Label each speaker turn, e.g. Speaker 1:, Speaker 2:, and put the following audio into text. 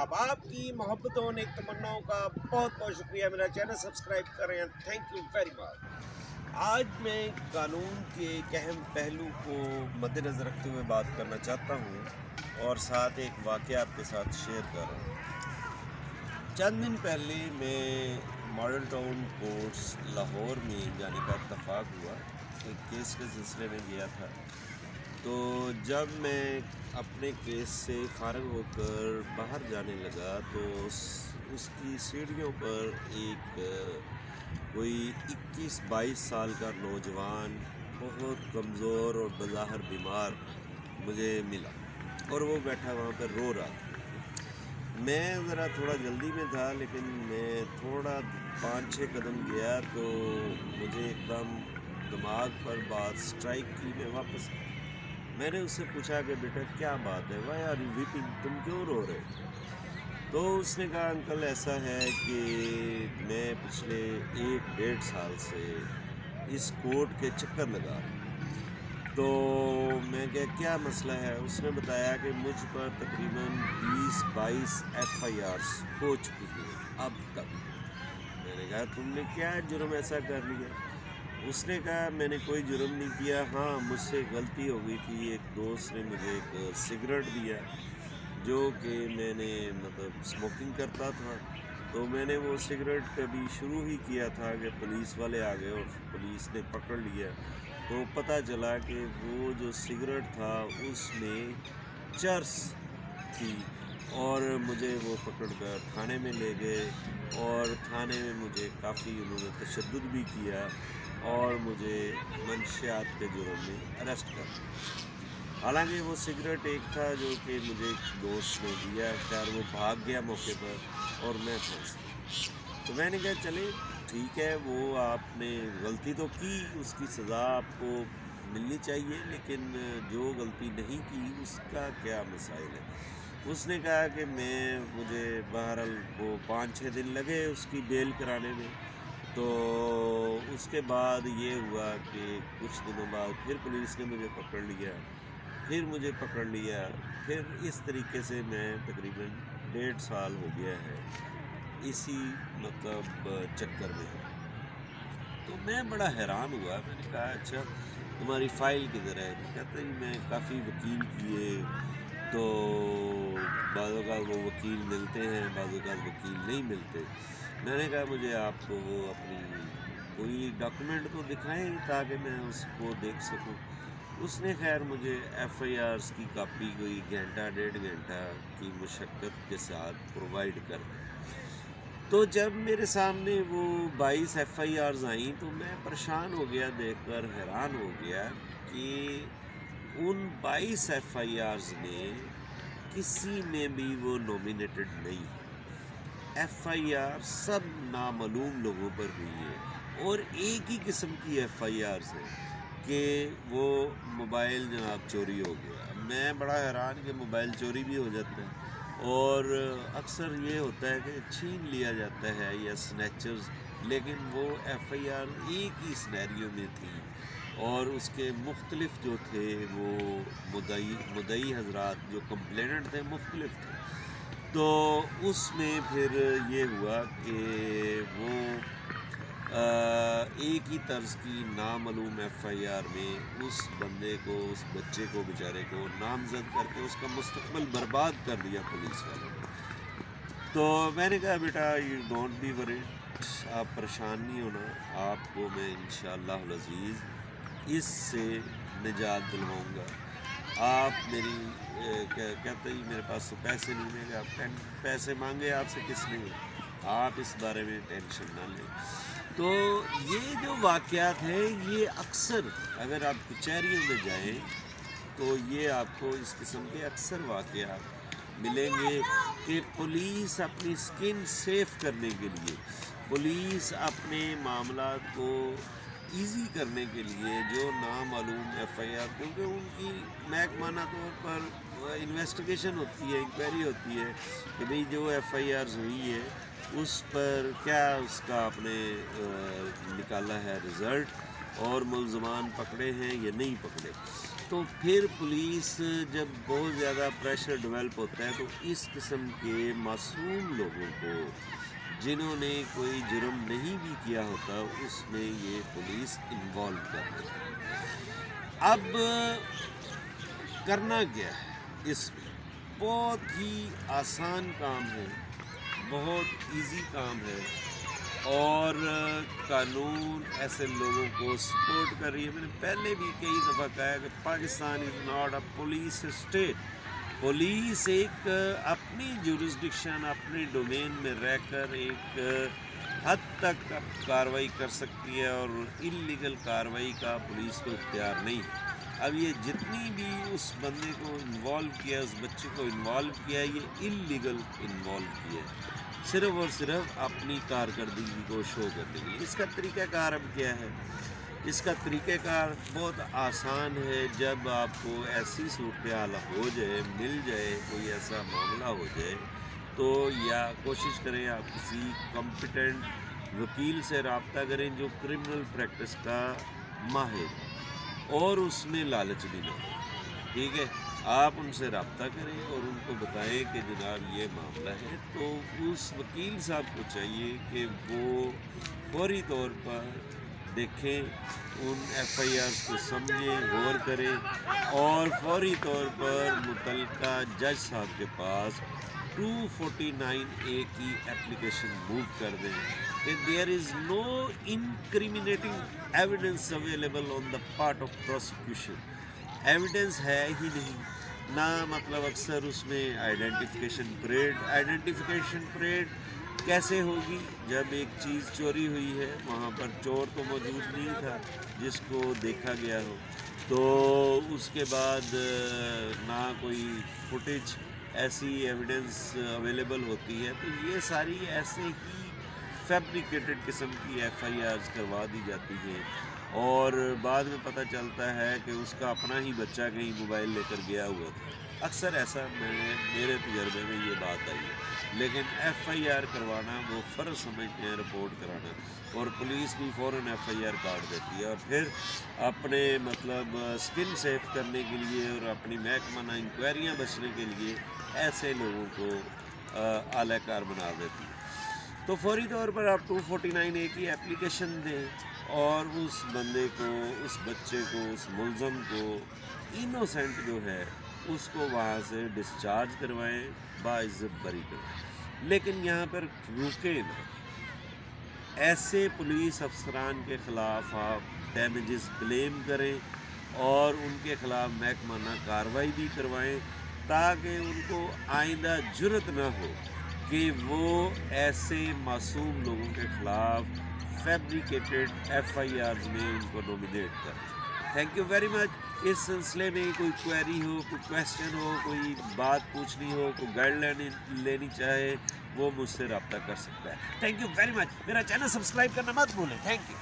Speaker 1: आदाब। आपकी मोहब्बतों नेक तमन्नाओं का बहुत बहुत शुक्रिया। मेरा चैनल सब्सक्राइब करें, थैंक यू वेरी मच। आज मैं कानून के एक अहम पहलू को मद्देनज़र रखते हुए बात करना चाहता हूँ और साथ एक वाक़या आपके साथ शेयर कर रहा हूँ। चंद दिन पहले मैं मॉडल टाउन कोर्ट्स लाहौर में जाने का इत्तफाक हुआ। एक केस के सिलसिले में गया था। तो जब मैं अपने केस से फ़ारिग होकर बाहर जाने लगा तो उसकी सीढ़ियों पर एक कोई 21-22 साल का नौजवान बहुत कमज़ोर और बज़ाहिर बीमार मुझे मिला और वो बैठा वहाँ पर रो रहा था। मैं ज़रा थोड़ा जल्दी में था, लेकिन मैं थोड़ा 5-6 कदम गया तो मुझे एकदम दिमाग पर बात स्ट्राइक की। मैं वापस आया। मैंने उससे पूछा कि बेटा क्या बात है, वाई आर यू वीपिंग, तुम क्यों रो रहे? तो उसने कहा अंकल ऐसा है कि मैं पिछले 1-1.5 साल से इस कोर्ट के चक्कर लगा रहा हूँ। तो मैं क्या मसला है? उसने बताया कि मुझ पर तकरीबन 20-22 FIRs हो चुकी हैं अब तक। मैंने कहा तुमने क्या जुर्म ऐसा कर लिया? उसने कहा मैंने कोई जुर्म नहीं किया, हाँ मुझसे गलती हो गई थी। एक दोस्त ने मुझे एक सिगरेट दिया जो कि मैंने स्मोकिंग करता था, तो मैंने वो सिगरेट अभी शुरू ही किया था कि पुलिस वाले आ गए और पुलिस ने पकड़ लिया। तो पता चला कि वो जो सिगरेट था उसमें चर्स थी और मुझे वो पकड़कर थाने में ले गए और थाने में मुझे काफ़ी उन्होंने तशद्दुद भी किया और मुझे मंशियात के जुर्म में अरेस्ट कर दिया। हालांकि वो सिगरेट एक था जो कि मुझे एक दोस्त ने दिया, खैर वो भाग गया मौके पर और मैं फंस गया। तो मैंने कहा चले ठीक है, वो आपने गलती तो की, उसकी सज़ा आपको मिलनी चाहिए, लेकिन जो गलती नहीं की उसका क्या मसाइल है। उसने कहा कि मुझे बहरहाल वो 5-6 दिन लगे उसकी बेल कराने में। तो उसके बाद ये हुआ कि कुछ दिनों बाद फिर पुलिस ने मुझे पकड़ लिया, फिर इस तरीके से मैं तकरीबन 1.5 साल हो गया है इसी चक्कर में हूँ। तो मैं बड़ा हैरान हुआ। मैंने कहा अच्छा तुम्हारी फ़ाइल किधर है? कहते हैं मैं काफ़ी वकील किए, तो बाज़ औक़ात वो वकील मिलते हैं, बाज़ औक़ात वकील नहीं मिलते। मैंने कहा मुझे आप वो अपनी कोई डॉक्यूमेंट तो दिखाएं ताकि मैं उसको देख सकूं। उसने खैर मुझे FIRs की कापी कोई घंटा 1.5 घंटा की मशक्क़त के साथ प्रोवाइड कर दी। तो जब मेरे सामने वो 22 FIRs आई तो मैं परेशान हो गया, देखकर हैरान हो गया कि उन 22 FIRs में किसी में भी वो नॉमिनेटेड नहीं है। FIR सब नामालूम लोगों पर हुई है और एक ही किस्म की FIRs है कि वो मोबाइल जनाब चोरी हो गया। मैं बड़ा हैरान कि मोबाइल चोरी भी हो जाता है और अक्सर ये होता है कि छीन लिया जाता है या स्नैचर्स, लेकिन वो FIR एक ही सिनेरियो में थी और उसके मुख्तलिफ जो थे वो मुद्दई हजरात जो कंप्लेनेंट थे मुख्तलिफ थे। तो उसमें फिर ये हुआ कि वो एक ही तर्ज की नामालूम FIR में उस बंदे को, उस बच्चे को, बेचारे को नामजद करके उसका मुस्तकबिल बर्बाद कर दिया पुलिस वालों ने। तो मैंने कहा बेटा यू डोंट बी वरीड, आप परेशान नहीं होना, आपको मैं इंशाअल्लाह अज़ीज़ इससे निजात दिलवाऊँगा। आप मेरी कहते ही मेरे पास तो पैसे नहीं, मेरे आप पैसे मांगे आपसे किसने, आप इस बारे में टेंशन ना लें। तो ये जो वाक़यात हैं ये अक्सर अगर आप कचहरियों में जाएं तो ये आपको इस किस्म के अक्सर वाक़यात मिलेंगे कि पुलिस अपनी स्किन सेफ करने के लिए, पुलिस अपने मामलात को ईज़ी करने के लिए जो नामालूम FIR, क्योंकि उनकी महकमाना तौर पर इन्वेस्टिगेशन होती है, इंक्वायरी होती है कि भाई जो FIRs हुई है उस पर क्या उसका आपने निकाला है रिज़ल्ट और मुल्ज़मान पकड़े हैं या नहीं पकड़े। तो تو پھر پولیس جب بہت زیادہ پریشر ڈیولپ ہوتا ہے تو اس قسم کے معصوم لوگوں کو جنہوں نے کوئی جرم نہیں بھی کیا ہوتا اس میں یہ پولیس انوالو کر دیتی ہے۔ اب کرنا کیا ہے اس میں؟ بہت ہی آسان کام ہے، بہت ایزی کام ہے، اور قانون ایسے لوگوں کو سپورٹ کر رہی ہے۔ میں نے پہلے بھی کئی دفعہ کہا ہے کہ Pakistan is not a police state. Police ایک اپنی جورسڈکشن، اپنے ڈومین میں رہ کر ایک حد تک کارروائی کر سکتی ہے، اور انلیگل کارروائی کا پولیس کو اختیار نہیں ہے۔ اب یہ جتنی بھی اس بندے کو انوالو کیا، اس بچے کو انوالو کیا، یہ انلیگل انوالو کیا ہے، صرف اور صرف اپنی کارکردگی کو شو کرنے کے لیے۔ اس کا طریقہ کار اب کیا ہے؟ اس کا طریقہ کار بہت آسان ہے۔ جب آپ کو ایسی صورتحال ہو جائے، مل جائے، کوئی ایسا معاملہ ہو جائے، تو یا کوشش کریں آپ کسی کمپیٹنٹ وکیل سے رابطہ کریں جو کرمنل پریکٹس کا ماہر اور اس میں لالچ بھی نہ ہو، ٹھیک ہے؟ آپ ان سے رابطہ کریں اور ان کو بتائیں کہ جناب یہ معاملہ ہے، تو اس وکیل صاحب کو چاہیے کہ وہ فوری طور پر دیکھیں، ان ایف آئی آرز کو سمجھیں، غور کریں، اور فوری طور پر متعلقہ جج صاحب کے پاس 249A کی اپلیکیشن موو کر دیں کہ there is no incriminating evidence available on the part of prosecution۔ Evidence ہے ہی نہیں، نہ مطلب اکثر اس میں آئیڈینٹیفیکیشن پریڈ کیسے ہوگی؟ جب ایک چیز چوری ہوئی ہے، وہاں پر چور تو موجود نہیں تھا جس کو دیکھا گیا ہو، تو اس کے بعد نہ کوئی فوٹیج ایسی ایویڈنس اویلیبل ہوتی ہے، تو یہ ساری ایسے ہی فیبریکیٹڈ قسم کی ایف آئی آرز کروا دی جاتی ہے، اور بعد میں پتہ چلتا ہے کہ اس کا اپنا ہی بچہ کہیں موبائل لے کر گیا ہوا تھا۔ اکثر ایسا میرے تجربے میں یہ بات آئی ہے، لیکن ایف آئی آر کروانا وہ فرض سمجھتے ہیں، رپورٹ کرانا، اور پولیس بھی فوراً ایف آئی آر کاٹ دیتی ہے، اور پھر اپنے مطلب سکن سیف کرنے کے لیے اور اپنی محکمہ انکوائریاں بچنے کے لیے ایسے لوگوں کو اعلی کار بنا دیتی ہے۔ تو فوری طور پر آپ 249A کی اپلیکیشن دیں، اور اس بندے کو، اس بچے کو، اس ملزم کو، انوسینٹ جو ہے، اس کو وہاں سے ڈسچارج کروائیں، باعزت بری کروائیں۔ لیکن یہاں پر رکے نہ، ایسے پولیس افسران کے خلاف آپ ڈیمیجز کلیم کریں اور ان کے خلاف محکمانہ کارروائی بھی کروائیں، تاکہ ان کو آئندہ جرأت نہ ہو کہ وہ ایسے معصوم لوگوں کے خلاف فیبریکیٹڈ ایف آئی آرز میں ان کو نومینیٹ کریں۔ Thank you very much. اس سلسلے میں کوئی کوئری ہو، کوئی کویسچن ہو، کوئی بات پوچھنی ہو، کوئی گائیڈ لائن لینی چاہے، وہ مجھ سے رابطہ کر سکتا ہے۔ تھینک یو ویری مچ۔ میرا چینل سبسکرائب کرنا مت بھولیں۔ Thank you.